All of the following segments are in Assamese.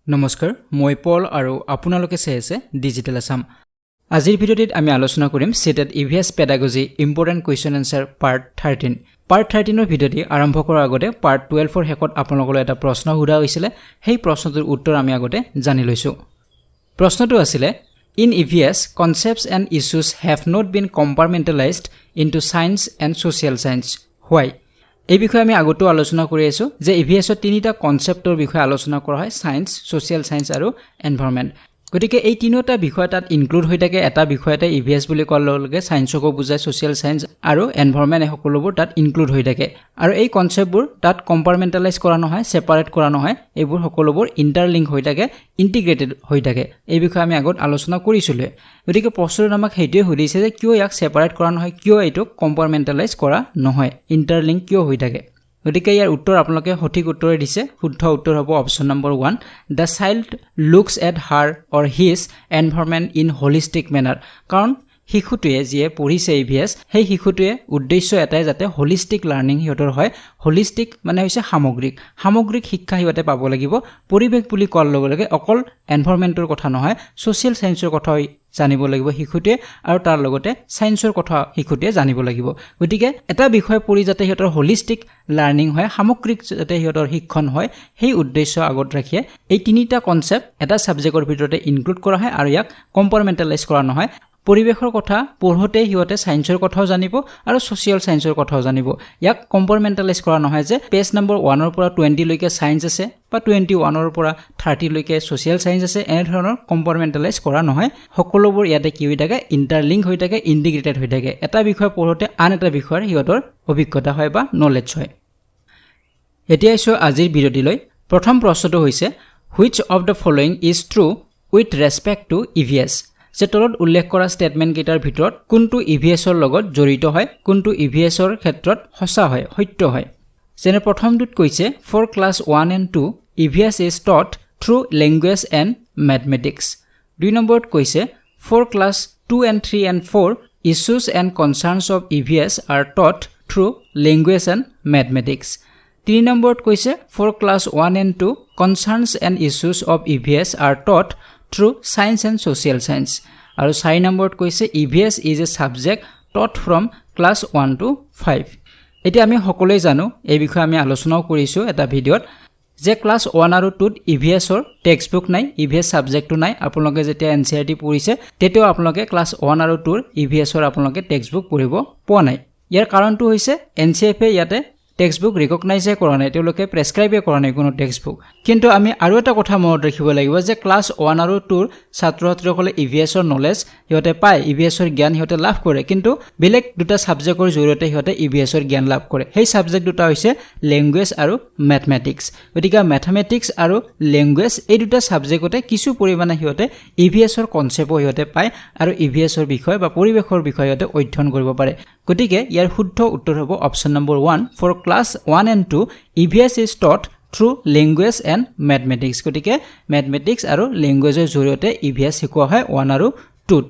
নমস্কাৰ মই পল আৰু আপোনালোকে চাই আছে ডিজিটেল আসাম আজিৰ ভিডিঅ'টিত আমি আলোচনা কৰিম CTET EVS pedagogy important question answer part 13 part 13 ৰ ভিডিঅ'টি আৰম্ভ কৰাৰ আগতে পাৰ্ট 12 ৰ হেকত আপোনালোকলৈ এটা প্ৰশ্ন সোধা হৈছিল সেই প্ৰশ্নটোৰ উত্তৰ আমি আগতে জানি লৈছো প্ৰশ্নটো আছিল In EVS, concepts and issues have not been compartmentalized into science and social science. Why? এই বিষয়ে আমি আগতো আলোচনা কৰি আছো যে EVS ৰ তিনিটা কনসেপ্টৰ বিষয়ে আলোচনা কৰা হয় সায়েন্স, সোশ্যাল সায়েন্স আৰু এনভায়ৰনমেন্ট গতিকে এই তিনিটা বিষয় তাত ইনক্লুড হৈ থাকে এটা বিষয়তে EVS বুলি কোৱাৰ লগে সায়েন্সকো বুজায় সোশ্যাল সায়েন্স আৰু এনভায়ৰনমেন্ট সকলোবোৰ তাত ইনক্লুড হৈ থাকে আৰু এই কনসেপ্টবোৰ তাত কম্পাৰ্টমেন্টালাইজ কৰা নহয় সেপাৰেট কৰা নহয় এইবোৰ সকলোবোৰ ইন্টাৰলিংক হৈ থাকে ইন্টিগ্ৰেটেড হৈ থাকে এই বিষয়ে আমি আগত আলোচনা কৰিছিলো গতিকে প্ৰশ্নটো আমাক হেইটোৱে সুধিছে যে কিয় ইয়াক সেপাৰেট কৰা নহয় কিয় এইটো কম্পাৰ্টমেন্টালাইজ কৰা নহয় ইন্টাৰলিংক কিয় হৈ থাকে গতিকে ইয়াৰ উত্তৰ আপোনালোকে সঠিক উত্তৰ দিছে শুদ্ধ উত্তৰ হ'ব option number 1 The child looks at her or his environment in holistic manner কাৰণ শিশুটোৱে যিয়ে পঢ়িছে EVS সেই শিশুটোৱে উদ্দেশ্য এটাই যাতে হোলিস্টিক লাৰ্নিং হিয়তৰ হয় হোলিস্টিক মানে হৈছে সামগ্ৰিক শিক্ষা হিয়তে পাব লাগিব পৰিবেশ বুলি কোৱাৰ লগে লগে অকল এনভায়ৰনমেন্টৰ কথা নহয় সোশ্যাল সায়েন্সৰ কথা জানিব লাগিব শিশুটোৱে আৰু তাৰ লগতে সায়েন্সৰ কথা শিশুটোৱে জানিব লাগিব গতিকে এটা বিষয় পঢ়ি যাতে হিয়তৰ হোলিস্টিক লাৰ্নিং হয় সামগ্ৰিক যাতে হিয়তৰ শিক্ষণ হয় সেই উদ্দেশ্য আগত ৰাখি এই তিনিটা কনসেপ্ট এটা সাবজেক্টৰ ভিতৰতে ইনক্লুড কৰা হয় আৰু ইয়াক কম্পাৰ্টমেন্টালাইজ কৰা নহয় পৰিবেশৰ কথা পঢ়োতে হিয়তে সায়েন্সৰ কথাও জানিব আৰু সোশ্যাল সায়েন্সৰ কথাও জানিব ইয়াক কম্পাৰ্টমেন্টালাইজ কৰা নহয় যে পেজ নম্বৰ 1 ৰ পৰা 20 লৈকে সায়েন্স আছে বা 21 ৰ পৰা 30 লৈকে সোশ্যাল সায়েন্স আছে এনে ধৰণৰ কম্পাৰ্টমেন্টালাইজ কৰা নহয় সকলোবোৰ ইয়াতে কি হৈ থাকে ইন্টাৰলিংক হৈ থাকে ইন্টিগ্ৰেটেড হৈ থাকে এটা বিষয় পঢ়োতে আন এটা বিষয়ৰ হিয়তৰ অভিজ্ঞতা হয় বা নলেজ হয় এতিয়া আছো আজিৰ ভিডিঅ'টিলৈ প্ৰথম প্ৰশ্নটো হৈছে which of the following is true with respect to EVS যে তলত উল্লেখ কৰা স্টেটমেন্ট কেইটাৰ ভিতৰত কোনটো EVS ৰ লগত জড়িত হয় কোনটো EVS ৰ ক্ষেত্ৰত সঁচা হয় সত্য হয় যেনে প্ৰথমটোত কৈছে for class 1 and 2 EVS is taught through language and mathematics দুই নম্বৰত কৈছে for class 2 and 3 and 4 issues and concerns of EVS are taught through language and mathematics তিনি নম্বৰত কৈছে for class 1 and 2 concerns and issues of EVS are taught through science and social science আৰু 4 নম্বৰত কৈছে EVS is a subject taught from class 1 to 5 এতিয়া আমি সকলোৱে জানো এই বিষয়ে আমি আলোচনাও কৰিছো এটা ভিডিঅত যে ক্লাস 1 আৰু 2 ত EVS ৰ টেক্সট বুক নাই EVS সাবজেক্টটো নাই আপোনালোকে যেতিয়া NCERT পঢ়িছে তেতিয়াও আপোনালোকে ক্লাস 1 আৰু 2 ৰ EVS ৰ আপোনালোকে টেক্সট বুক পঢ়িব পোৱা নাই ইয়াৰ কাৰণটো হৈছে NCERT ইয়াতে টেক্সট বুক ৰিকগনাইজ কৰা নাই তেওঁলোকে প্ৰেছক্ৰাইব কৰা নাই কোনো টেক্সট বুক কিন্তু আমি আৰু এটা কথা মনত ৰাখিব লাগিব যে ক্লাস 1 আৰু 2 ৰ ছাত্ৰ-ছাত্ৰীসকলে EVS ৰ নলেজ হিয়তে পায় EVS ৰ জ্ঞান হিয়তে লাভ কৰে কিন্তু বেলেগ দুটা সাবজেক্টৰ জৰিয়তে হিয়তে EVS ৰ জ্ঞান লাভ কৰে সেই সাবজেক্ট দুটা হৈছে ল্যাঙ্গুৱেজ আৰু ম্যাথমেটিক্স গতিকে ম্যাথমেটিক্স আৰু ল্যাঙ্গুৱেজ এই দুটা সাবজেক্টতে কিছু পৰিমাণে হিয়তে EVS ৰ কনসেপ্ট হিয়তে পায় আৰু EVS ৰ বিষয় বা পৰিবেশৰ বিষয়তে অধ্যয়ন কৰিব পাৰে গতিকে ইয়াৰ শুদ্ধ উত্তৰ হ'ব option number 1 for class 1 and 2 EVS is taught through language and mathematics গতিকে mathematics আৰু languageৰ জৰিয়তে EVS শিকোৱা হয় 1 আৰু 2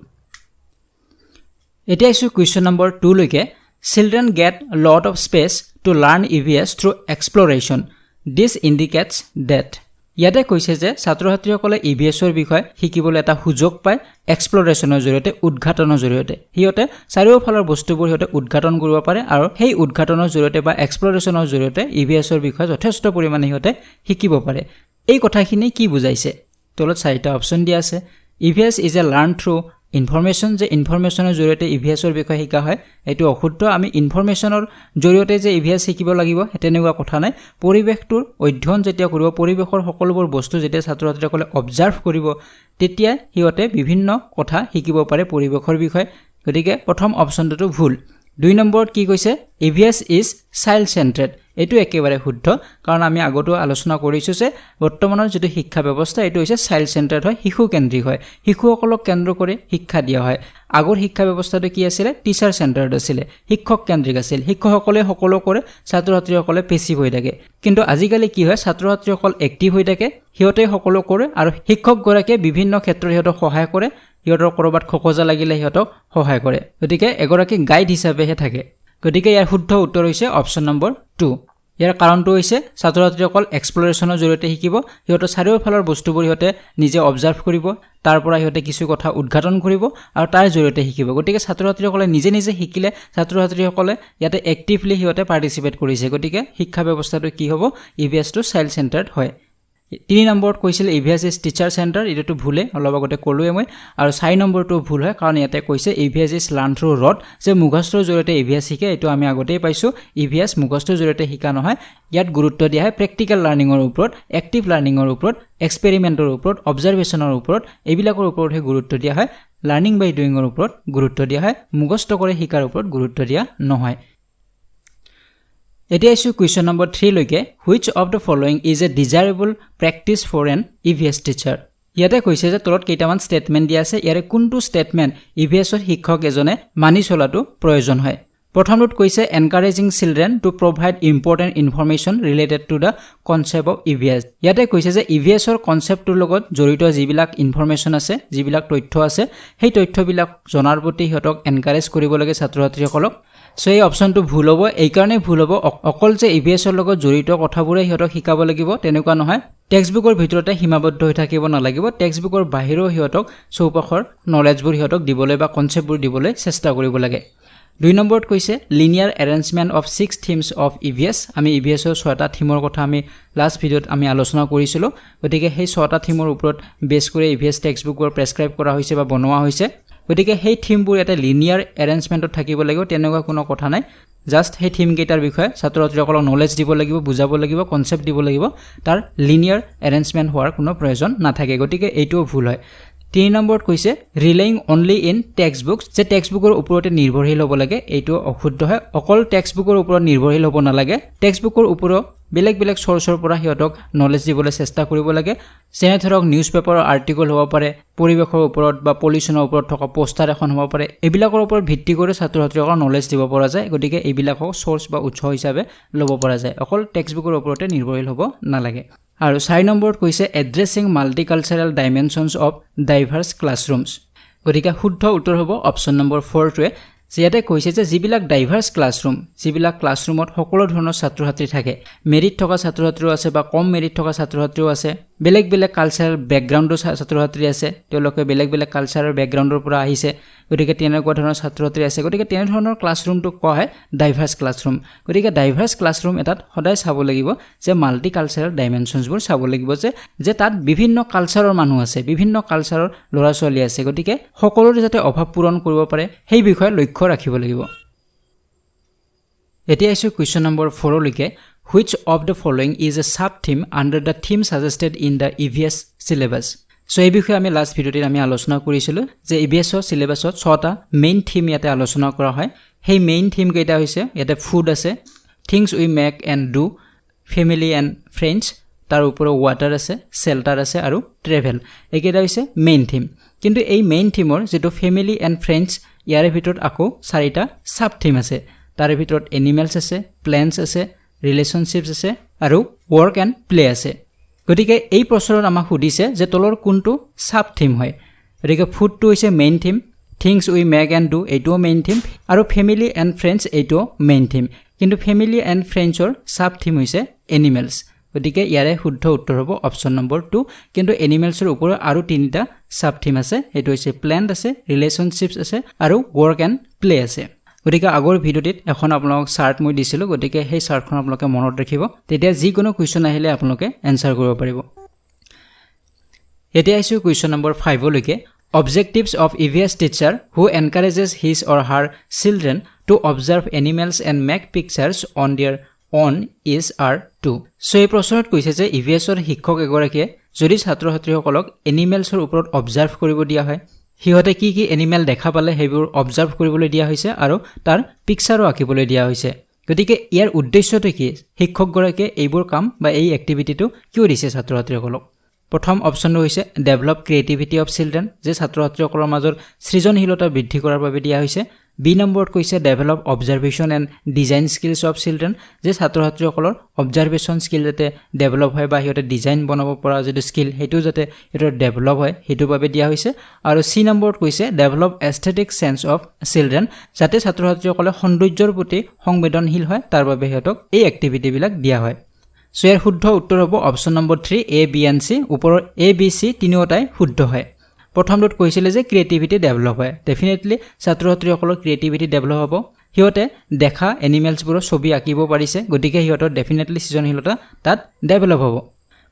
এতিয়া ইছু কোৱেশ্চন নম্বৰ 2 লৈকে children get lot of space to learn EVS through exploration this indicates that ইয়াতে কৈছে যে ছাত্ৰ-ছাত্ৰীসকলে EVS ৰ বিষয় শিকিবলৈ এটা সুযোগ পায় এক্সপ্লোৰেচনৰ জৰিয়তে উদ্ঘাটনৰ জৰিয়তে হিয়তে চাৰিওফালৰ বস্তুবোৰ হিয়তে উদ্ঘাটন কৰিব পাৰে আৰু সেই উদ্ঘাটনৰ জৰিয়তে বা এক্সপ্লোৰেচনৰ জৰিয়তে EVS ৰ বিষয় যথেষ্ট পৰিমাণে হিয়তে শিকিব পাৰে এই কথাখিনি কি বুজাইছে তলত চাৰিটা অপচন দিয়া আছে EVS is a learn through information যে ইনফৰমেশনৰ জৰিয়তে EVS ৰ বিষয় শিকা হয় এটো অশুদ্ধ আমি ইনফৰমেশনৰ জৰিয়তে যে EVS শিকিব লাগিব হেতেনেকুৱা কথা নাই পৰিবেশটোৰ অধ্যয়ন যেতিয়া কৰিব পৰিবেশৰ সকলোবোৰ বস্তু যেতিয়া ছাত্ৰ-ছাত্ৰীসকলে অবজাৰ্ভ কৰিব তেতিয়া হিয়তে বিভিন্ন কথা শিকিব পাৰে পৰিবেশৰ বিষয় গতিকে প্ৰথম অপচনটো ভুল দুই নম্বৰত কি কৈছে EVS is child centered এটো একেবাৰে শুদ্ধ কাৰণ আমি আগতো আলোচনা কৰিছো যে বৰ্তমানৰ যেটো শিক্ষা ব্যৱস্থা এটো হৈছে চাইল্ড সেন্টাৰ্ড হয় শিশু কেন্দ্ৰিক হয় শিশুসকলক কেন্দ্ৰ কৰি শিক্ষা দিয়া হয় আগৰ শিক্ষা ব্যৱস্থাটো কি আছিল টিচাৰ সেন্টাৰ্ড আছিল শিক্ষক কেন্দ্ৰিক আছিল শিক্ষকসকলে সকলো কৰে ছাত্ৰ-ছাত্ৰীসকলে পেছিভ হৈ থাকে কিন্তু আজিকালি কি হয় ছাত্ৰ-ছাত্ৰীসকল এক্টিভ হৈ থাকে হিয়তে সকলো কৰে আৰু শিক্ষক গৰাকীয়ে বিভিন্ন ক্ষেত্ৰত হিয়তক সহায় কৰে হিয়তৰ কৰবাত খকজা লাগিলে হিয়তক সহায় কৰে গতিকে এগৰাকী গাইড হিচাপেহে থাকে গতিকে ইয়াৰ শুদ্ধ উত্তৰ হৈছে অপচন নম্বৰ 2 ইয়াৰ কাৰণটো হৈছে ছাত্ৰ ছাত্ৰীসকল এক্সপ্লৰেশ্যনৰ জৰিয়তে শিকিব হিহঁতৰ চাৰিওফালৰ বস্তুবোৰ হিহঁতে নিজে অবজাৰ্ভ কৰিব তাৰ পৰা হিহঁতে কিছু কথা উদ্ঘাটন কৰিব আৰু তাৰ জৰিয়তে শিকিব গতিকে ছাত্ৰ ছাত্ৰীসকলে নিজে নিজে শিকিলে ছাত্ৰ ছাত্ৰীসকলে ইয়াতে এক্টিভলি হিহঁতে পাৰ্টিসিপেট কৰিছে গতিকে শিক্ষা ব্যৱস্থাটো কি হ'ব EVS টো চাইল্ড সেন্টাৰ্ড হয় 3 নম্বৰত কৈছিল EVS ইজ টিচাৰ সেন্টাৰ এটো ভুলে অলপ আগতে ক'লোৱে মই আৰু 4 নম্বৰটো ভুল হয় কাৰণ ইয়াতে কৈছে EVS is learn through rote যে মুখস্থৰ জৰিয়তে EVS শিকে এটো আমি আগতেই পাইছো EVS মুখস্থৰ জৰিয়তে শিকা নহয় ইয়াত গুৰুত্ব দিয়া হয় প্ৰেক্টিকেল লাৰ্নিংৰ ওপৰত এক্টিভ লাৰ্নিংৰ ওপৰত এক্সপেৰিমেন্টৰ ওপৰত অবজাৰভেচনৰ ওপৰত এইবিলাকৰ ওপৰতহে গুৰুত্ব দিয়া হয় লাৰ্নিং বাই ডুইংৰ ওপৰত গুৰুত্ব দিয়া হয় মুখস্থ কৰি শিকাৰ ওপৰত গুৰুত্ব দিয়া নহয় এতিয়া ইছু কোৱেশ্চন নম্বৰ 3 লৈকে which of the following is a desirable practice for an EVS teacher ইয়াতে কৈছে যে তলত কেইটামান ষ্টেটমেন্ট দিয়া আছে ইয়াৰে কোনটো ষ্টেটমেন্ট EVS ৰ শিক্ষক এজনে মানি চলাটো প্ৰয়োজন হয় প্ৰথমটোত কৈছে encouraging children to provide important information related to the concept of EVS ইয়াতে কৈছে যে EVS ৰ কনসেপ্টৰ লগত জড়িত যিবিলাক ইনফৰমেশন আছে যিবিলাক তথ্য আছে সেই তথ্যবিলাক জনাৰ প্ৰতি হিহঁতক এনকাৰেজ কৰিব লাগে ছাত্ৰ-ছাত্ৰীসকলক সো এই অপশনটো ভুল হ'ব এই কাৰণে ভুল হ'ব অকল যে EVS ৰ লগত জড়িত কথাবোৰে হিহঁতক শিকাব লাগিব তেনেকুৱা নহয় টেক্সটবুকৰ ভিতৰতে সীমাবদ্ধ হৈ থাকিব নালাগিব টেক্সটবুকৰ বাহিৰেও হিহঁতক চৌপাশৰ নলেজবোৰ হিহঁতক দিবলৈ বা কনসেপ্টবোৰ দিবলৈ চেষ্টা কৰিব লাগে 2 নম্বৰত কৈছে linear arrangement of 6 themes of EVS আমি EVS ৰ 6টা থিমৰ কথা আমি লাষ্ট ভিডিওত আমি আলোচনা কৰিছিলো গতিকে সেই 6টা থিমৰ ওপৰত বেছ কৰি EVS টেক্সটবুকৰ প্ৰেসক্ৰাইব কৰা হৈছে বা বনোৱা হৈছে গতিকে সেই থিমবোৰ এটা লিনিয়াৰ এৰেঞ্জমেন্টত থাকিব লাগিব তেনেকুৱা কোনো কথা নাই জাস্ট সেই থিম কেইটাৰ বিষয়ে ছাত্ৰ-ছাত্ৰীসকলক নলেজ দিব লাগিব বুজাব লাগিব কনসেপ্ট দিব লাগিব তাৰ লিনিয়াৰ এৰেঞ্জমেন্ট হোৱাৰ কোনো প্ৰয়োজন নাথাকে গতিকে এইটোও ভুল হয় 3 নম্বৰত কৈছে ৰিলেইং অনলি ইন টেক্সটবুকস যে টেক্সটবুকৰ ওপৰতে নিৰ্ভৰশীল হ'ব লাগে এইটো অশুদ্ধ হয় অকল টেক্সটবুকৰ ওপৰত নিৰ্ভৰশীল হ'ব নালাগে টেক্সটবুকৰ ওপৰত বেলেগ বেলেগ সোৰ্সৰ পৰা হিহঁতক নলেজ দিবলৈ চেষ্টা কৰিব লাগে যেনে ধৰক নিউজ পেপাৰৰ আৰ্টিকল হ'ব পাৰে পৰিৱেশৰ ওপৰত বা পলিউশনৰ ওপৰত থকা পোষ্টাৰ এখন হ'ব পাৰে এইবিলাকৰ ওপৰত ভিত্তি কৰি ছাত্ৰ-ছাত্ৰীসকলক নলেজ দিব পৰা যায় গতিকে এইবিলাকক সোৰ্স বা উৎস হিচাপে ল'ব পৰা যায় অকল টেক্সটবুকৰ ওপৰতে নিৰ্ভৰশীল হ'ব নালাগে আৰু 4 নম্বৰত কৈছে এড্ৰেছিং মাল্টিকালচাৰেল ডাইমেনশনস অফ ডাইভাৰ্স ক্লাছৰুমস গতিকে শুদ্ধ উত্তৰ হ'ব অপচন নম্বৰ 4 টোৱে যেতে কৈছে যে যিবিলাক ডাইভাৰ্স ক্লাছৰুম যিবিলাক ক্লাছৰুমত সকলো ধৰণৰ ছাত্ৰ-ছাত্ৰী থাকে মেৰিট থকা ছাত্ৰ-ছাত্ৰীও আছে বা কম মেৰিট থকা ছাত্ৰ-ছাত্ৰীও আছে বেলেগ বেলেগ কালচাৰেল ব্যাকগ্ৰাউণ্ডৰ ছাত্ৰ-ছাত্ৰী আছে তেওঁলোকে বেলেগ বেলেগ কালচাৰেল ব্যাকগ্ৰাউণ্ডৰ পৰা আহিছে গতিকে তেনেকুৱা ধৰণৰ ছাত্ৰ-ছাত্ৰী আছে গতিকে তেনে ধৰণৰ ক্লাছৰুমটো কোৱা হয় ডাইভাৰ্স ক্লাছৰুম গতিকে ডাইভাৰ্স ক্লাছৰুম এটাত সদায় চাব লাগিব যে মাল্টি কালচাৰেল ডাইমেনশনছবোৰ চাব লাগিব যে তাত বিভিন্ন কালচাৰৰ মানুহ আছে বিভিন্ন কালচাৰৰ ল'ৰা-ছোৱালী আছে গতিকে সকলোৰে যাতে অভাৱ পূৰণ কৰিব পাৰে সেই বিষয়ে লক্ষ্য ৰাখিব লাগিব এতিয়া আছে কোৱেশ্চন নম্বৰ 4 লৈকে which of the following is a sub theme under the theme suggested in the EVS syllabus so এই বিষয়ে আমি লাষ্ট ভিডিওতে আমি আলোচনা কৰিছিলো যে EVS ৰ সিলেবাসত 6টা মেইন থিম ইয়াতে আলোচনা কৰা হয় সেই মেইন থিম কেইটা হৈছে ইয়াতে ফুড আছে things we make and do family and friends তাৰ ওপৰত ওয়াটাৰ আছে শেল্টাৰ আছে আৰু ট্ৰেভেল এইকেইটা হৈছে মেইন থিম কিন্তু এই মেইন থিমৰ যেটো ফ্যামিলি এন্ড ফ্ৰেণ্ডছ ইয়াৰে ভিতৰত আকৌ 4টা সাব থিম আছে তাৰে ভিতৰত এনিমেলস আছে প্লেন্টস আছে ৰিলেশনশিপস আছে আৰু ওয়াৰ্ক এন্ড প্লে আছে গতিকে এই প্ৰশ্নত আমাক সুধিছে যে তলৰ কোনটো সাব থিম হয় গতিকে ফুডটো হৈছে main theme things we make and do এইটো মেইন থিম আৰু ফ্যামিলি এন্ড ফ্ৰেণ্ডছ এইটো মেইন থিম কিন্তু ফ্যামিলি এন্ড ফ্ৰেণ্ডছৰ সাব থিম হৈছে এনিমেলস গতিকে ইয়াৰে শুদ্ধ উত্তৰ হ'ব অপচন নম্বৰ 2 কিন্তু এনিমেলছৰ ওপৰত আৰু 3টা সাব থিম আছে এটো হৈছে প্লেন্ট আছে ৰিলেশনশিপস আছে আৰু ওয়াৰ্ক এন্ড প্লে আছে গতিকে আগৰ ভিডিওটিত এখন আপোনাক চাৰ্ট মই দিছিলো গতিকে সেই চাৰ্টখন আপোনালোকে মনত ৰাখিব তেতিয়া যি কোনো কোৱেশ্চন আহিলে আপোনালোকে এনসাৰ কৰিব পাৰিব এতিয়া আছে কোৱেশ্চন নম্বৰ 5 লৈকে objectives of EVS teacher who encourages his or her children to observe animals and make pictures on their own is are to so এই প্ৰশ্নত কৈছে যে EVS ৰ শিক্ষক এগৰাকীয়ে যদি ছাত্ৰ-ছাত্ৰীসকলক এনিমেলছৰ ওপৰত অবজাৰ্ভ কৰিব দিয়া হয় হিহঁতে কি কি এনিমেল দেখা পালে হেবোৰ অবজাৰ্ভ কৰিবলৈ দিয়া হৈছে আৰু তাৰ পিকচাৰো আঁকিবলৈ দিয়া হৈছে গতিকে ইয়াৰ উদ্দেশ্যটো কি শিক্ষক গৰাকীয়ে এইবোৰ কাম বা এই এক্টিভিটিটো কিয় দিছে ছাত্ৰ-ছাত্ৰীসকলক প্ৰথম অপচনটো হৈছে ডেভেলপ ক্ৰিয়েটিভিটি অফ চিলড্ৰেন যে ছাত্ৰ-ছাত্ৰীসকলৰ মাজত সৃজনশীলতা বৃদ্ধি কৰাৰ বাবে দিয়া হৈছে বি নম্বৰত কৈছে develop observation and design skills of children যে ছাত্ৰ ছাত্ৰীসকলৰ অবজাৰভেশ্যন স্কিল যাতে ডেভেলপ হয় বা সিহঁতে ডিজাইন বনাব পৰা যিটো স্কিল সেইটো যাতে সিহঁতৰ ডেভেলপ হয় সেইটোৰ বাবে দিয়া হৈছে আৰু সি নম্বৰত কৈছে develop aesthetic sense of children যাতে ছাত্ৰ ছাত্ৰীসকলে সৌন্দৰ্যৰ প্ৰতি সংবেদনশীল হয় তাৰ বাবে সিহঁতক এই এক্টিভিটিবিলাক দিয়া হয় সো ইয়াৰ শুদ্ধ উত্তৰ হ'ব option number 3 A B and C ওপৰৰ এ বি চি তিনিওটাই শুদ্ধ হয় প্ৰথমটোত কৈছিলে যে ক্ৰিয়েটিভিটি ডেভেলপ হয় ডেফিনেটলি ছাত্ৰ ছাত্ৰীসকলৰ ক্ৰিয়েটিভিটি ডেভেলপ হ'ব সিহঁতে দেখা এনিমেলছবোৰৰ ছবি আঁকিব পাৰিছে গতিকে সিহঁতৰ ডেফিনেটলি সৃজনশীলতা তাত ডেভেলপ হ'ব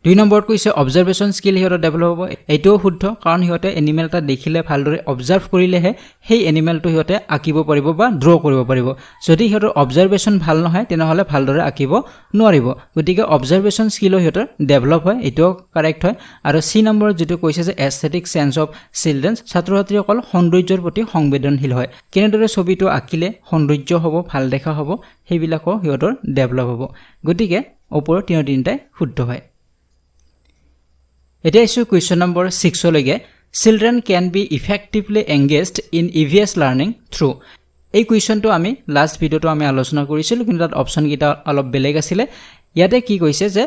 2 নম্বৰত কৈছে অবজাৰভেশ্যন স্কিল সিহঁতৰ ডেভেলপ হ'ব এইটোও শুদ্ধ কাৰণ সিহঁতে এনিমেল এটা দেখিলে ভালদৰে অবজাৰ্ভ কৰিলেহে সেই এনিমেলটো সিহঁতে আঁকিব পাৰিব বা ড্ৰ কৰিব পাৰিব যদি সিহঁতৰ অবজাৰভেশ্যন ভাল নহয় তেনেহ'লে ভালদৰে আঁকিব নোৱাৰিব গতিকে অবজাৰভেশ্যন স্কিলো সিহঁতৰ ডেভেলপ হয় এইটোও কাৰেক্ট হয় আৰু সি নম্বৰত যেটো কৈছে যে এস্থেটিক সেন্স অফ চিলড্ৰেন ছাত্ৰ ছাত্ৰীসকল সৌন্দৰ্যৰ প্ৰতি সংবেদনশীল হয় কেনেদৰে ছবিটো আঁকিলে সৌন্দৰ্য হ'ব ভাল দেখা হ'ব সেইবিলাকো সিহঁতৰ ডেভেলপ হ'ব গতিকে ওপৰৰ তিনিটাই শুদ্ধ হয় এতিয়া ইছু কুৱেশ্যন নম্বৰ 6 লৈকে children can be effectively engaged in EVS learning through এই কুৱেশ্যনটো আমি লাষ্ট ভিডিঅ'টো আমি আলোচনা কৰিছিলোঁ কিন্তু তাত অপশ্যন কেইটা অলপ বেলেগ আছিলে ইয়াতে কি কৈছে যে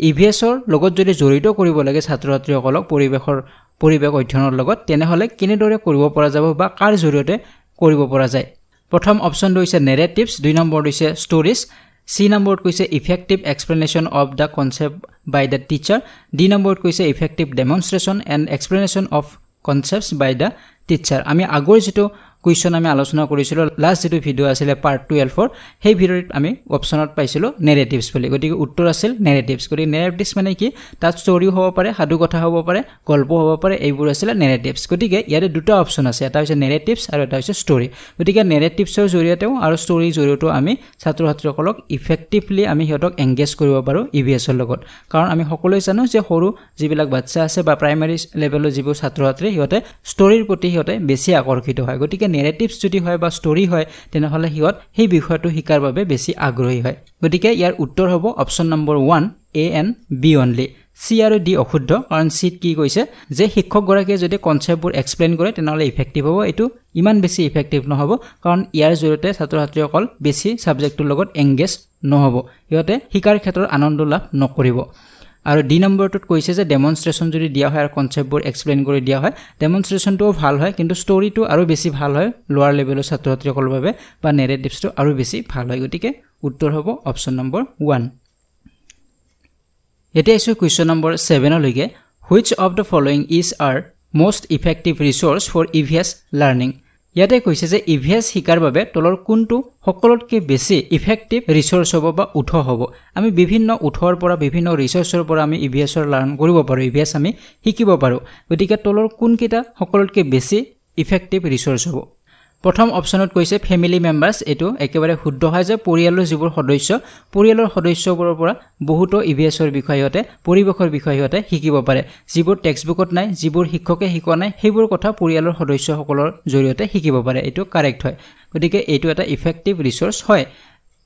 ইভিএছৰ লগত যদি জড়িত কৰিব লাগে ছাত্ৰ ছাত্ৰীসকলক পৰিৱেশ অধ্যয়নৰ লগত তেনেহ'লে কেনেদৰে কৰিব পৰা যাব বা কাৰ জৰিয়তে কৰিব পৰা যায় প্ৰথম অপশ্যনটো হৈছে নেৰেটিভছ 2 নম্বৰ হৈছে ষ্টৰিজ সি নম্বৰত কৈছে effective explanation of the concept by the teacher D নম্বৰত কৈছে effective demonstration and explanation of concepts by the teacher আমি আগৰ যেটো কুৱেশ্যন আমি আলোচনা কৰিছিলোঁ লাষ্ট যেটো ভিডিঅ' আছিলে পাৰ্ট 12 সেই ভিডিঅ'ত আমি অপশ্যনত পাইছিলোঁ নেৰেটিভছ বুলি গতিকে উত্তৰ আছিল নেৰেটিভছ গতিকে নেৰেটিভছ মানে কি তাত ষ্টৰি হ'ব পাৰে সাধু কথা হ'ব পাৰে গল্প হ'ব পাৰে এইবোৰ আছিল নেৰেটিভছ গতিকে ইয়াতে দুটা অপশ্যন আছে এটা হৈছে নেৰেটিভছ আৰু এটা হৈছে ষ্টৰি গতিকে নেৰেটিভছৰ জৰিয়তেও আৰু ষ্টৰিৰ জৰিয়তেও আমি ছাত্ৰ ছাত্ৰীসকলক ইফেক্টিভলি আমি সিহঁতক এংগেজ কৰিব পাৰোঁ ইভিএছৰ লগত কাৰণ আমি সকলোৱে জানো যে সৰু যিবিলাক বাচ্চা আছে বা প্ৰাইমাৰী লেভেলৰ যিবোৰ ছাত্ৰ ছাত্ৰী সিহঁতে ষ্টৰিৰ প্ৰতি সিহঁতে বেছি আকৰ্ষিত হয় গতিকে নেৰেটিভছ যদি হয় বা ষ্টৰি হয় তেনেহ'লে সিহঁত সেই বিষয়টো শিকাৰ বাবে বেছি আগ্ৰহী হয় গতিকে ইয়াৰ উত্তৰ হ'ব option number 1 A and B only C আৰু ডি অশুদ্ধ কাৰণ সিত কি কৈছে যে শিক্ষকগৰাকীয়ে যদি কনচেপ্টবোৰ এক্সপ্লেইন কৰে তেনেহ'লে ইফেক্টিভ হ'ব এইটো ইমান বেছি ইফেক্টিভ নহ'ব কাৰণ ইয়াৰ জৰিয়তে ছাত্ৰ ছাত্ৰীসকল বেছি ছাবজেক্টটোৰ লগত এংগেজ নহ'ব সিহঁতে শিকাৰ ক্ষেত্ৰত আনন্দ লাভ নকৰিব আৰু ডি নম্বৰটোত কৈছে যে ডেমনষ্ট্ৰেশ্যন যদি দিয়া হয় আৰু কনচেপ্টবোৰ এক্সপ্লেইন কৰি দিয়া হয় ডেমনষ্ট্ৰেশ্যনটোও ভাল হয় কিন্তু ষ্টৰিটো আৰু বেছি ভাল হয় লোৱাৰ লেভেলৰ ছাত্ৰ ছাত্ৰীসকলৰ বাবে বা নেৰেটিভছটো আৰু বেছি ভাল হয় গতিকে উত্তৰ হ'ব অপশ্যন নম্বৰ 1 এতিয়া ইছু কুৱেশ্যন নম্বৰ 7 লৈকে which of the following is R most effective resource for EVS learning ইয়াতে কৈছে যে ইভিএছ শিকাৰ বাবে তলৰ কোনটো সকলোতকৈ বেছি ইফেক্টিভ ৰিসোৰ্স হ'ব বা উৎস হ'ব আমি বিভিন্ন উৎসৰ পৰা বিভিন্ন ৰিসোৰ্সৰ পৰা আমি ইভিএছৰ লাৰ্ন কৰিব পাৰোঁ ইভিএছ আমি শিকিব পাৰোঁ গতিকে তলৰ কোনকেইটা সকলোতকৈ বেছি ইফেক্টিভ ৰিসোৰ্স হ'ব প্ৰথম অপশ্যনত কৈছে ফ্যামিলি মেম্বাৰ্স এটো একেবাৰে শুদ্ধ হয় যে পৰিয়ালৰ যিবোৰ পৰিয়ালৰ সদস্যবোৰৰ পৰা বহুতো ইভিএছৰ বিষয়তে পৰিৱেশৰ বিষয়তে শিকিব পাৰে যিবোৰ টেক্সটবুকত নাই যিবোৰ শিক্ষকে শিকোৱা নাই সেইবোৰ কথা পৰিয়ালৰ সদস্যসকলৰ জৰিয়তে শিকিব পাৰে এটো কাৰেক্ট হয় গতিকে এটো এটা ইফেক্টিভ ৰিসোৰ্স হয়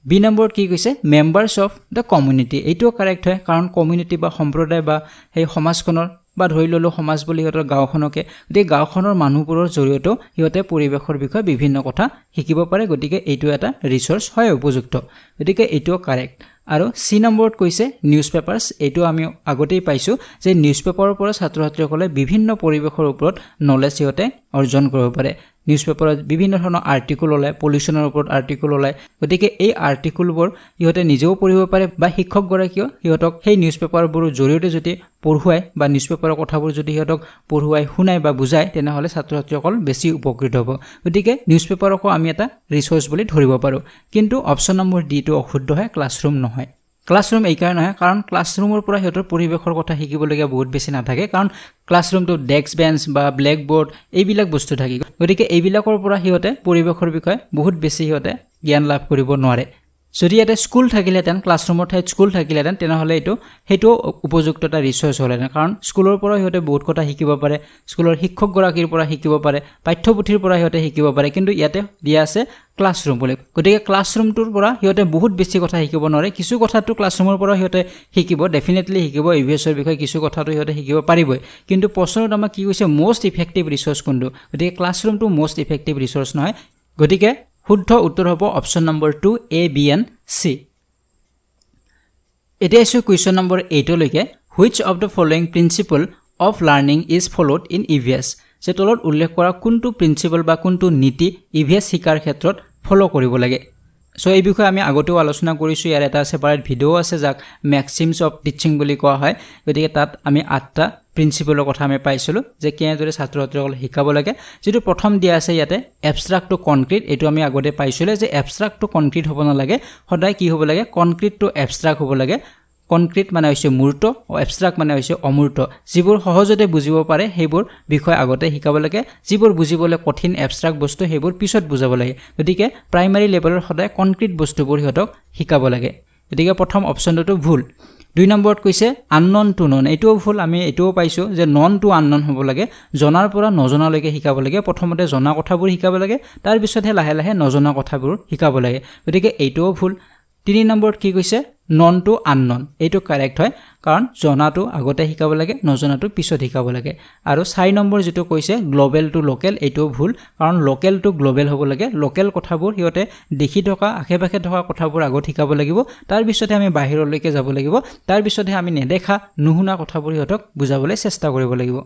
বি নম্বৰত কি কৈছে মেম্বাৰ্স অফ দ্য কমিউনিটি এটো কাৰেক্ট হয় কাৰণ কমিউনিটি বা সম্প্ৰদায় বা সেই সমাজখনৰ বা ধৰি ললো সমাজ বুলি হিহঁতৰ গাঁওখনকে গতিকে গাঁওখনৰ মানুহবোৰৰ জৰিয়তে হিহঁতে পৰিৱেশৰ বিষয়ে বিভিন্ন কথা শিকিব পাৰে গতিকে এইটো এটা ৰিসোৰ্স হয় উপযুক্ত গতিকে এইটো কাৰেক্ট আৰু সি নম্বৰত কৈছে নিউজ পেপাৰছ এইটো আমি আগতেই পাইছো যে নিউজ পেপাৰৰ পৰা ছাত্ৰ ছাত্ৰীসকলে বিভিন্ন পৰিৱেশৰ ওপৰত নলেজ হিহঁতে অৰ্জন কৰিব পাৰে নিউজ পেপাৰত বিভিন্ন ধৰণৰ আৰ্টিকল ওলায় পলিউশ্যনৰ ওপৰত আৰ্টিকল ওলায় গতিকে এই আৰ্টিকলবোৰ হিহঁতে নিজেও পঢ়িব পাৰে বা শিক্ষকগৰাকীও হিহঁতক সেই নিউজ পেপাৰবোৰৰ জৰিয়তে যদি পঢ়ুৱায় বা নিউজ পেপাৰৰ কথাবোৰ যদি হিহঁতক পঢ়ুৱাই শুনায় বা বুজায় তেনেহ'লে ছাত্ৰ ছাত্ৰীসকল বেছি উপকৃত হ'ব গতিকে নিউজ পেপাৰকো আমি এটা ৰিসোৰ্স বুলি ধৰিব পাৰোঁ কিন্তু অপশ্যন নম্বৰ ডি টো অশুদ্ধ হয় ক্লাছৰুম নহয় ক্লাছৰুম এই কাৰণে নহয় কাৰণ ক্লাছৰুমৰ পৰা হিহঁতৰ পৰিৱেশৰ কথা শিকিবলগীয়া বহুত বেছি নাথাকে কাৰণ ক্লাছৰুমটো ডেস্ক বেঞ্চ বা ব্লেকবোৰ্ড এইবিলাক বস্তু থাকে গতিকে এইবিলাকৰ পৰা হিহঁতে পৰিৱেশৰ বিষয়ে বহুত বেছি হিহঁতে জ্ঞান লাভ কৰিব নোৱাৰে যদি এটা স্কুল থাকিলেহেঁতেন ক্লাছৰুমৰ ঠাইত স্কুল থাকিলেহেঁতেন তেনেহ'লে সেইটো উপযুক্ত এটা ৰিসোৰ্স হ'লেহেঁতেন কাৰণ স্কুলৰ পৰা সিহঁতে বহুত কথা শিকিব পাৰে স্কুলৰ শিক্ষকগৰাকীৰ পৰা শিকিব পাৰে পাঠ্যপুথিৰ পৰা সিহঁতে শিকিব পাৰে কিন্তু ইয়াতে দিয়া আছে ক্লাছৰুম বুলি গতিকে ক্লাছৰুমটোৰ পৰা সিহঁতে বহুত বেছি কথা শিকিব নোৱাৰে কিছু কথাটো ক্লাছৰুমৰ পৰা সিহঁতে শিকিব ডেফিনেটলি শিকিব ইভিএছৰ বিষয়ে কিছু কথাটো সিহঁতে শিকিব পাৰিবই কিন্তু প্ৰশ্নত আমাক কি কৈছে মোষ্ট ইফেক্টিভ ৰিসোৰ্স কোনটো গতিকে ক্লাছৰুমটো মোষ্ট ইফেক্টিভ ৰিসোৰ্স নহয় গতিকে শুদ্ধ উত্তৰ হ'ব option number 2 A, B and C। এতিয়া আছো কুৱেশ্যন নম্বৰ 8 লৈকে which of the following principle of learning is followed in EVS যে তলত উল্লেখ কৰা কোনটো প্ৰিন্সিপল বা কোনটো নীতি EVS শিকাৰ ক্ষেত্ৰত ফলো কৰিব লাগে সো এই বিষয়ে আমি আগতেও আলোচনা কৰিছো ইয়াৰ এটা সেপাৰেট ভিডিও আছে যাক ম্যাক্সিমস অফ টিচিং বুলি কোৱা হয় গতিকে তাত আমি 8টা প্ৰিন্সিপলৰ কথা আমি পাইছিলো যে কেনেদৰে ছাত্ৰ-ছাত্ৰীসকল শিকাব লাগে যেটো প্ৰথম দিয়া আছে ইয়াতে এবষ্ট্ৰাক্ট টু কনক্ৰিট এটো আমি আগতে পাইছিলো যে এবষ্ট্ৰাক্ট টু কনক্ৰিট হ'ব না লাগে সদায় কি হ'ব লাগে কনক্ৰিট টু এবষ্ট্ৰাক্ট হ'ব লাগে কনক্ৰিট মানে হৈছে মূৰ্ত আৰু এবষ্ট্ৰাক্ট মানে হৈছে অমূৰ্ত যিবোৰ সহজতে বুজিব পাৰে হেবোৰ বিষয় আগতে শিকাব লাগে যিবোৰ বুজিবলৈ কঠিন এবষ্ট্ৰাক্ট বস্তু হেবোৰ পিছত বুজাব লাগে গতিকে প্ৰাইমাৰী লেভেলৰ সদায় কনক্ৰিট বস্তুবোৰ হিতক শিকাব লাগে গতিকে প্ৰথম অপচনটো ভুল 2 নম্বৰত কৈছে আননন টু নন এটোও ভুল আমি এটোও পাইছো যে নন টু আননন হ'ব লাগে জনাৰ পৰা নজনালৈকে শিকাব লাগে প্ৰথমতে জনা কথাবোৰ শিকাব লাগে তাৰ পিছতহে লাহে লাহে নজনা কথাবোৰ শিকাব লাগে গতিকে এটোও ভুল 3 নম্বৰত কি কৈছে নন টু আননন এটো কাৰেক্ট হয় কাৰণ জনাটো আগতে শিকাব লাগে নজনাটো পিছত শিকাব লাগে আৰু 4 নম্বৰ যেটো কৈছে গ্লোবাল টু লোকেল এটো ভুল কাৰণ লোকেল টু গ্লোবাল হ'ব লাগে লোকেল কথাবোৰ হিয়তে দেখি থকা আখেপাখে থকা কথাবোৰ আগত শিকাব লাগিব তাৰ পিছতহে আমি বাহিৰলৈকে যাব লাগিব তাৰ পিছতহে আমি নেদেখা নুহুনা কথাবোৰ হিয়তক বুজাবলৈ চেষ্টা কৰিব লাগিব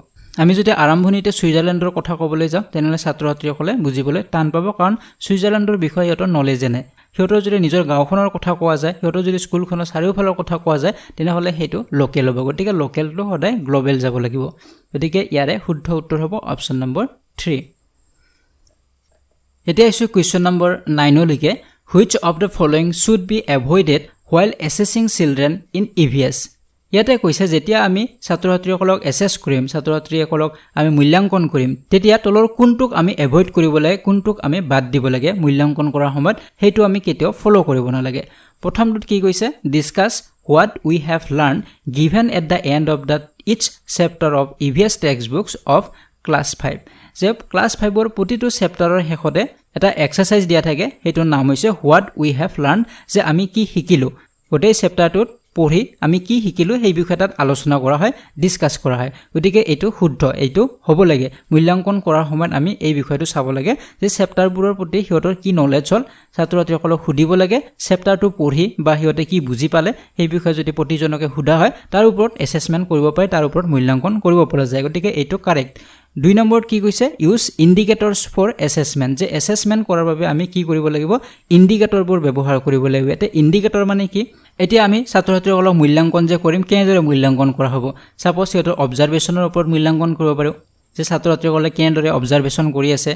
আমি যদি আৰম্ভণিতে সুইজাৰলেণ্ডৰ কথা ক'বলৈ যাওঁ তেনেহলে ছাত্ৰ-ছাত্ৰীসকলে বুজিবলৈ টান পাব কাৰণ সুইজাৰলেণ্ডৰ বিষয়ে হিয়তৰ নলেজ নাই হিয়তৰ যদি নিজৰ গাঁওখনৰ কথা কোৱা যায় হিয়তৰ যদি স্কুলখনৰ চাৰিওফালৰ কথা কোৱা যায় তেনেহলে হেতু লোকেল হ'ব গতিকে লোকেলটো সদায় গ্লোবাল যাব লাগিব গতিকে ইয়াৰে শুদ্ধ উত্তৰ হ'ব অপচন নম্বৰ 3 এতিয়া আছে কোৱেশ্চন নম্বৰ 9 লৈকে which of the following should be avoided while assessing children in EVS ইয়াতে কৈছে যেতিয়া আমি ছাত্ৰ-ছাত্ৰীসকলক এসেস কৰিম ছাত্ৰ-ছাত্ৰীসকলক আমি মূল্যাঙ্কন কৰিম তেতিয়া তলৰ কোনটোক আমি এভয়েড কৰিব লাগে কোনটোক আমি বাদ দিব লাগে মূল্যাঙ্কন কৰাৰ সময়ত হেতু আমি কেতিয়াও ফলো কৰিব না লাগে প্ৰথমটো কি কৈছে discuss what we have learned given at the end of the each chapter of EVS textbooks of class 5 যে ক্লাস 5 ৰ প্ৰতিটো চেপ্টাৰৰ শেষতে এটা এক্সাৰসাইজ দিয়া থাকে হেতুৰ নাম হৈছে what we have learned যে আমি কি শিকিলো গোটেই চেপ্টাৰটোত পঢ়ি আমি কি শিকিলো সেই বিষয়টাত আলোচনা কৰা হয় ডিসকাস কৰা হয় গতিকে এটো শুদ্ধ এটো হ'ব লাগে মূল্যাঙ্কন কৰাৰ সময়ত আমি এই বিষয়টো চাব লাগে যে চেপ্টাৰবোৰৰ প্ৰতি হিয়তৰ কি নলেজ হল ছাত্ৰ-ছাত্ৰীসকলক সুধিব লাগে চেপ্টাৰটো পঢ়ি বা হিয়তে কি বুজি পালে এই বিষয় যদি প্ৰতিজনকে সুধা হয় তাৰ ওপৰত এসেসমেন্ট কৰিব পাৰে তাৰ ওপৰত মূল্যাঙ্কন কৰিব পৰা যায় গতিকে এটো কাৰেক্ট 2 নম্বৰত কি কৈছে ইউজ ইন্ডিকেটৰস ফৰ এসেসমেন্ট যে এসেসমেন্ট কৰাৰ বাবে আমি কি কৰিব লাগিব ইন্ডিকেটৰবোৰ ব্যৱহাৰ কৰিব লাগিব এতে ইন্ডিকেটৰ মানে কি এতিয়া আমি ছাত্ৰ-ছাত্ৰীসকলক মূল্যাঙ্কন যে কৰিম কেনেদৰে মূল্যাঙ্কন কৰা হ'ব সাপোজ সিহঁতৰ অবজাৰভেশনৰ ওপৰত মূল্যাঙ্কন কৰিব পাৰো যে ছাত্ৰ-ছাত্ৰীসকলে কেনেদৰে অবজাৰভেশন কৰি আছে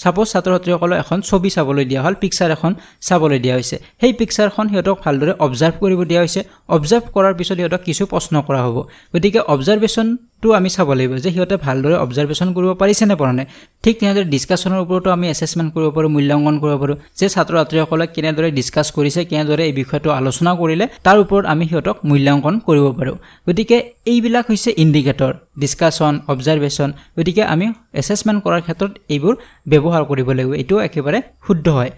সাপোজ ছাত্ৰ-ছাত্ৰীসকলক এখন ছবি চাবলৈ দিয়া হল পিকচাৰ এখন চাবলৈ দিয়া হৈছে সেই পিকচাৰখন হিয়তক ভালদৰে অবজাৰ্ভ কৰিব দিয়া হৈছে অবজাৰ্ভ কৰাৰ পিছত হিয়তক কিছু প্ৰশ্ন কৰা হ'ব গতিকে অবজাৰভেশনটো আমি চাব লাগিব যে হিয়তে ভালদৰে অবজাৰভেশন কৰিব পাৰিছে নে পৰা নাই ঠিক তেনেদৰে ডিসকাশনৰ ওপৰতো আমি এসেসমেন্ট কৰিব পাৰো মূল্যাঙ্কন কৰিব পাৰো যে ছাত্ৰ-ছাত্ৰীসকলে কেনেদৰে ডিসকাস কৰিছে কেনেদৰে এই বিষয়টো আলোচনা কৰিলে তাৰ ওপৰত আমি হিয়তক মূল্যাঙ্কন কৰিব পাৰো গতিকে এইবিলাক হৈছে ইন্ডিকেটৰ ডিসকাশন অবজাৰভেশন গতিকে আমি এসেসমেন্ট কৰাৰ ক্ষেত্ৰত এইবোৰ ব্যৱহাৰ কৰিব লাগিব এটো একেবাৰে শুদ্ধ হয়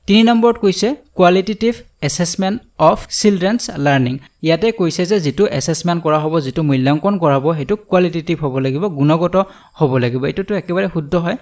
3 নম্বৰত কৈছে কোৱালিটেটিভ এসেসমেন্ট অফ চিলড্ৰেনছ লাৰ্নিং ইয়াতে কৈছে যে যেটো এসেসমেন্ট কৰা হ'ব যেটো মূল্যাঙ্কন কৰা হ'ব হেতু কোৱালিটেটিভ হ'ব লাগিব গুণগত হ'ব লাগিব এটোটো একেবাৰে শুদ্ধ হয়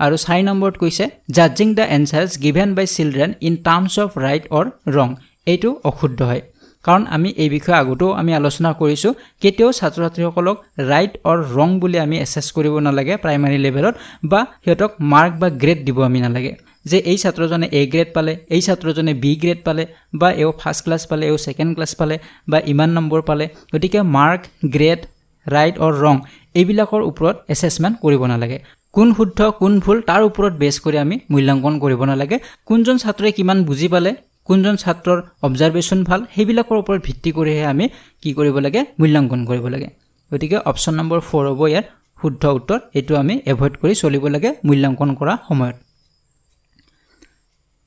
আৰু 4 নম্বৰত কৈছে জাজিং the answers given by children in terms of right or wrong এটো অশুদ্ধ হয় কাৰণ আমি এই বিষয়ে আগতেও আমি আলোচনা কৰিছো কেতিয়াও ছাত্ৰ-ছাত্ৰীসকলক ৰাইট অৰ ৰং বুলি আমি এসেস কৰিব না লাগে প্ৰাইমাৰী লেভেলত বা হিয়তক মাৰ্ক বা গ্ৰেড দিব আমি না লাগে যে এই ছাত্ৰজনে A গ্ৰেড পালে এই ছাত্ৰজনে B গ্ৰেড পালে বা এও ফাৰ্স্ট ক্লাস পালে এও সেকেন্ড ক্লাস পালে বা ইমান নম্বৰ পালে গতিকে মাৰ্ক গ্ৰেড ৰাইট অৰ ৰং এইবিলাকৰ ওপৰত এসেসমেন্ট কৰিব না লাগে কোন শুদ্ধ কোন ভুল তাৰ ওপৰত বেছ কৰি আমি মূল্যাঙ্কন কৰিব না লাগে কোনজন ছাত্ৰই কিমান বুজি পালে কোনজন ছাত্ৰৰ অবজাৰভেশন ভাল হেবিলাকৰ ওপৰত ভিত্তি কৰিহে আমি কি কৰিব লাগে মূল্যাঙ্কন কৰিব লাগে গতিকে অপচন নম্বৰ 4 হ'ব ইয়াৰ শুদ্ধ উত্তৰ এটো আমি এভয়েড কৰি চলিব লাগে মূল্যাঙ্কন কৰা সময়ত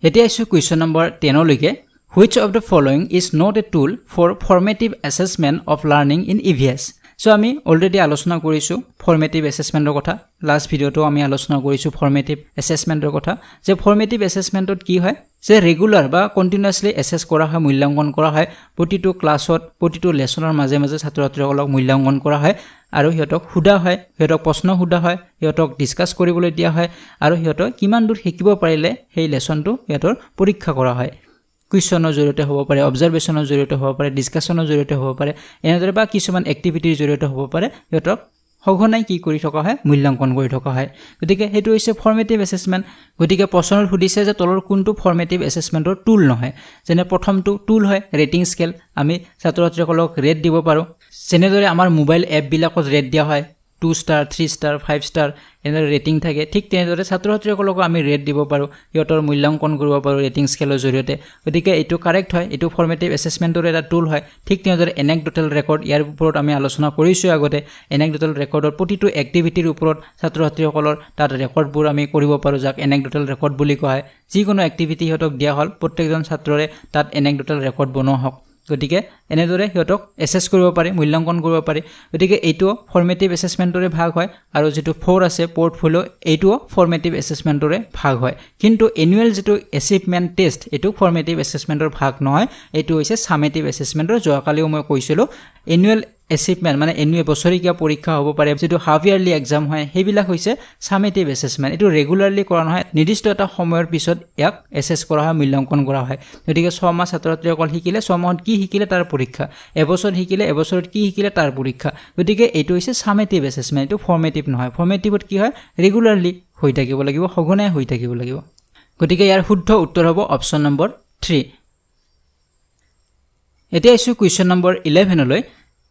এতিয়া আছে কোৱেশ্চন নম্বৰ 10 লৈকে which of the following is not a tool for formative assessment of learning in EVS so আমি অলৰেডি আলোচনা কৰিছো ফৰ্মেটিভ এছেছমেন্টৰ কথা লাষ্ট ভিডিওটো আমি আলোচনা কৰিছো ফৰ্মেটিভ এছেছমেন্টৰ কথা যে ফৰ্মেটিভ এছেছমেন্টত কি হয় যে ৰেগুলাৰ বা কন্টিনিউয়াছলি এছেছ কৰা হয় মূল্যাঙ্কন কৰা হয় প্ৰতিটো ক্লাছত প্ৰতিটো লেসনৰ মাজে মাজে ছাত্ৰ-ছাত্ৰীসকলক মূল্যাঙ্কন কৰা হয় আৰু হিয়তক সুধা হয় হিয়তক প্ৰশ্ন সুধা হয় হিয়তক ডিসকাস কৰিবলৈ দিয়া হয় আৰু হিয়তক কিমান দূৰ শিকিব পাৰিলে সেই লেসনটো হিয়তৰ পৰীক্ষা কৰা হয় কুৱেশ্যনৰ জৰিয়তে হ'ব পাৰে অবজাৰভেশ্যনৰ জৰিয়তে হ'ব পাৰে ডিসকাশনৰ জৰিয়তে হ'ব পাৰে এনেদৰে বা কিছুমান এক্টিভিটিৰ জৰিয়তে হ'ব পাৰে হিয়তক সঘনাই কি কৰি থকা হয় মূল্যাঙ্কন কৰি থকা হয় গতিকে হেতু হৈছে ফৰ্মেটিভ এছেছমেন্ট গতিকে প্ৰশ্নত সুধিছে যে তলৰ কোনটো ফৰ্মেটিভ এছেছমেন্টৰ টুল নহয় যেনে প্ৰথমটো টুল হয় ৰেটিং স্কেল আমি ছাত্ৰ-ছাত্ৰীসকলক ৰেট দিব পাৰো যেনেদৰে আমাৰ মোবাইল এপ বিলাকত ৰেট দিয়া হয় 2 ষ্টাৰ 3 ষ্টাৰ 5 ষ্টাৰ এনে ৰেটিং থাকে ঠিক তেনেদৰে ছাত্ৰ-ছাত্ৰীসকলক আমি ৰেট দিব পাৰো ইহঁতৰ মূল্যাঙ্কন কৰিব পাৰো ৰেটিং স্কেলৰ জৰিয়তে গতিকে এটো কাৰেক্ট হয় এটো ফৰ্মেটিভ এছেছমেন্টৰ এটা টুল হয় ঠিক তেনেদৰে এনেক্ডোটাল ৰেকৰ্ড ইয়াৰ ওপৰত আমি আলোচনা কৰিছো আগতে এনেক্ডোটাল ৰেকৰ্ডৰ প্ৰতিটো এক্টিভিটিৰ ওপৰত ছাত্ৰ-ছাত্ৰীসকলৰ তাত ৰেকৰ্ডবোৰ আমি কৰিব পাৰো যাক এনেক্ডোটাল ৰেকৰ্ড বুলি কোৱা হয় যিকোনো এক্টিভিটি হিয়তক দিয়া হল প্ৰত্যেকজন ছাত্ৰৰে তাত এনেক্ডোটাল ৰেকৰ্ড বনোৱা হক গতিকে এনেদৰে হিয়তক এছেছ কৰিব পাৰি মূল্যাঙ্কন কৰিব পাৰি গতিকে এইটো ফৰ্মেটিভ এছেছমেন্টৰে ভাগ হয় আৰু যেটো 4 আছে পোৰ্টফোলিও এইটো ফৰ্মেটিভ এছেছমেন্টৰে ভাগ হয় কিন্তু এনুৱেল যেটো এচিভমেন্ট টেষ্ট এটো ফৰ্মেটিভ এছেছমেন্টৰ ভাগ নহয় এটো হৈছে সামেটিভ এছেছমেন্টৰ যোৱাকালিও মই কৈছিলো এনুৱেল এচিভমেন্ট মানে এনুৱেল বছৰিকীয়া পৰীক্ষা হ'ব পাৰে যেটো হাফ ইয়াৰলি এক্সাম হয় হেবিলা হৈছে সামেটিভ এছেছমেন্ট এটো ৰেগুলাৰলি কৰা নহয় নিৰ্দিষ্ট এটা সময়ৰ পিছত ইয়াক এছেছ কৰা হয় মূল্যাঙ্কন কৰা হয় গতিকে 6 মাহ ছাত্ৰ-ছাত্ৰীসকল শিকিলে 6 মাহত কি শিকিলে তাৰ পৰীক্ষা এবছৰ শিকিলে এবছৰত কি শিকিলে তাৰ পৰীক্ষা গতিকে এইটো হৈছে সামেটিভ এছেছমেন্ট এটো ফৰ্মেটিভ নহয় ফৰ্মেটিভত কি হয় ৰেগুলাৰলি হৈ থাকিব লাগিব সঘনাই হৈ থাকিব লাগিব গতিকে ইয়াৰ শুদ্ধ উত্তৰ হ'ব অপচন নম্বৰ 3 এতিয়া আছে কুৱেশ্যন নম্বৰ 11 লৈ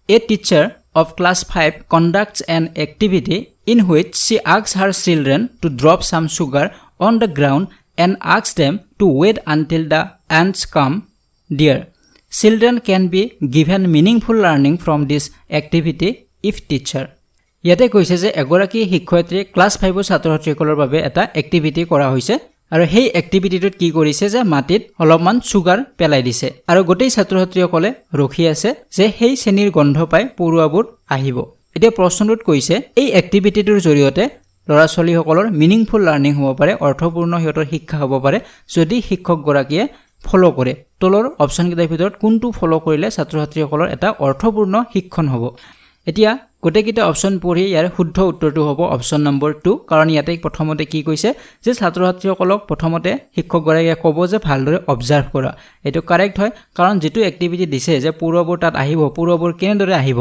A teacher of class 5 conducts an activity in which she asks her children to drop some sugar on the ground and asks them to wait until the ants come near. Children can be given meaningful learning from this activity if teacher. ইয়াতে কৈছে যে এগৰাকী শিক্ষয়িত্ৰী ক্লাস 5 ৰ ছাত্ৰ-ছাত্ৰীসকলৰ বাবে এটা এক্টিভিটি কৰা হৈছে আৰু সেই এক্টিভিটিটোত কি কৰিছে যে মাটিত অলপমান সুগাৰ পেলাই দিছে আৰু গোটেই ছাত্ৰ-ছাত্ৰীসকলে ৰখি আছে যে সেই শ্ৰেণীৰ গন্ধ পাই পৰুৱাবোৰ আহিব এতিয়া প্ৰশ্নটোত কৈছে এই এক্টিভিটিটোৰ জৰিয়তে লৰা-ছোৱালীসকলৰ মিনিংফুল লাৰ্নিং হ'ব পাৰে অৰ্থপূৰ্ণ হিয়তৰ শিক্ষা হ'ব পাৰে যদি শিক্ষক গৰাকীয়ে ফলো কৰে তলৰ অপচন কেইটাৰ ভিতৰত কোনটো ফলো কৰিলে ছাত্ৰ-ছাত্ৰীসকলৰ এটা অৰ্থপূৰ্ণ শিক্ষণ হ'ব এতিয়া গোটেইকিটা অপচন পঢ়ি ইয়াৰ শুদ্ধ উত্তৰটো হ'ব অপচন নম্বৰ 2 কাৰণ ইয়াতে প্ৰথমতে কি কৈছে যে ছাত্ৰ-ছাত্ৰীসকলক প্ৰথমতে শিক্ষক গৰাকীয়ে ক'ব যে ভালদৰে অবজাৰ্ভ কৰা এটো কাৰেক্ট হয় কাৰণ যেটো এক্টিভিটি দিছে যে পূৰ্ববোৰ তাত আহিব পূৰ্ববোৰ কেনেদৰে আহিব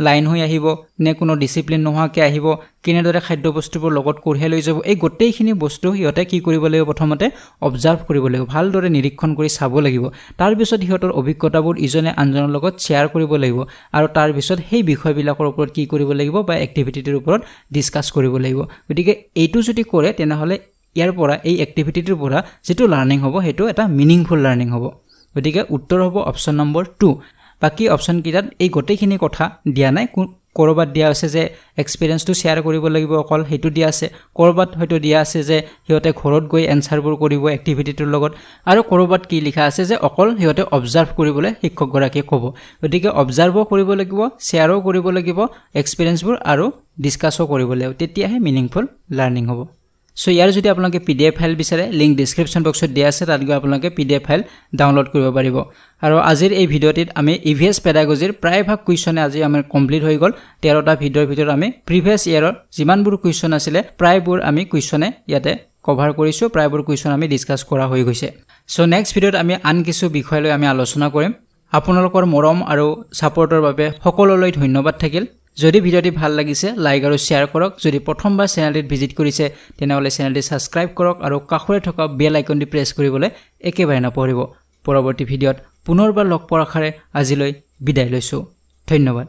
লাইন হৈ আহিব নে কোনো ডিসিপ্লিন নোহোৱাকে আহিব কেনেদৰে খাদ্য বস্তুবোৰ লগত কঢ়িয়াই লৈ যাব এই গোটেইখিনি বস্তু হিয়তে কি কৰিব লাগিব প্ৰথমতে অবজাৰ্ভ কৰিব লাগিব ভালদৰে নিৰীক্ষণ কৰি চাব লাগিব তাৰ পিছত হিয়তৰ অভিজ্ঞতাবোৰ ইজনে আনজনৰ লগত শেয়াৰ কৰিব লাগিব আৰু তাৰ পিছত সেই বিষয়বিলাকৰ ওপৰত কি কৰিব লাগিব বা এক্টিভিটিৰ ওপৰত ডিসকাস কৰিব লাগিব গতিকে এইটো যদি কৰে তেনেহলে ইয়াৰ পৰা এই এক্টিভিটিৰ পৰা যেটো লাৰ্নিং হ'ব হেতু এটা মিনিংফুল লাৰ্নিং হ'ব গতিকে উত্তৰ হ'ব অপচন নম্বৰ 2 বাকি অপচন কিটাত এই গোটেইখিনি কথা দিয়া নাই কৰবাত দিয়া আছে যে এক্সপেৰিয়েন্সটো শেয়াৰ কৰিব লাগিব অকল হেতু দিয়া আছে কৰবাত হয়তো দিয়া আছে যে হিয়তে ঘৰত গৈ এনসাৰবোৰ কৰিব এক্টিভিটিটোৰ লগত আৰু কৰবাত কি লিখা আছে যে অকল হিয়তে অবজাৰ্ভ কৰিবলৈ শিক্ষক গৰাকীয়ে ক'ব গতিকে অবজাৰ্ভও কৰিব লাগিব শেয়াৰও কৰিব লাগিব এক্সপেৰিয়েন্সবোৰ আৰু ডিসকাসও কৰিব লাগিব তেতিয়াহে মিনিংফুল লাৰ্নিং হ'ব সো ইয়াৰ যদি আপোনালোকে পিডিএফ ফাইল বিচাৰে লিংক ডেসক্ৰিপচন বক্সত দিয়া আছে তাত গৈ আপোনালোকে পিডিএফ ফাইল ডাউনলোড কৰিব পাৰিব আৰু আজিৰ এই ভিডিওটিত আমি ইভিএছ পেডাগজিৰ প্ৰায়ভাগ কুৱেশ্যনে আজি আমাৰ কমপ্লিট হৈ গল 13টা ভিডিওৰ ভিতৰত আমি প্ৰিভিয়াস ইয়াৰৰ যিমানবোৰ কুৱেশ্যন আছিল প্ৰায়বোৰ আমি কুৱেশ্যনে ইয়াতে কভাৰ কৰিছো প্ৰায়বোৰ কুৱেশ্যন আমি ডিসকাস কৰা হৈ গৈছে সো নেক্সট ভিডিওত আমি আন কিছু বিষয় লৈ আমি আলোচনা কৰিম আপোনালোকৰ মৰম আৰু সাপোৰ্টৰ বাবে সকলোলৈ ধন্যবাদ থাকিল যদি ভিডিওটি ভাল লাগিছে লাইক আৰু শেয়াৰ কৰক যদি প্ৰথমবাৰ চেনেলটি ভিজিট কৰিছে তেনেহলে চেনেলটি সাবস্ক্ৰাইব কৰক আৰু কাষৰে থকা বেল আইকনটি প্ৰেছ কৰিবলৈ একেবাৰে নপৰিব পৰৱৰ্তী ভিডিওত পুনৰবাৰ লগ পোৱাৰ আশাৰে আজিলৈ বিদায় লৈছো ধন্যবাদ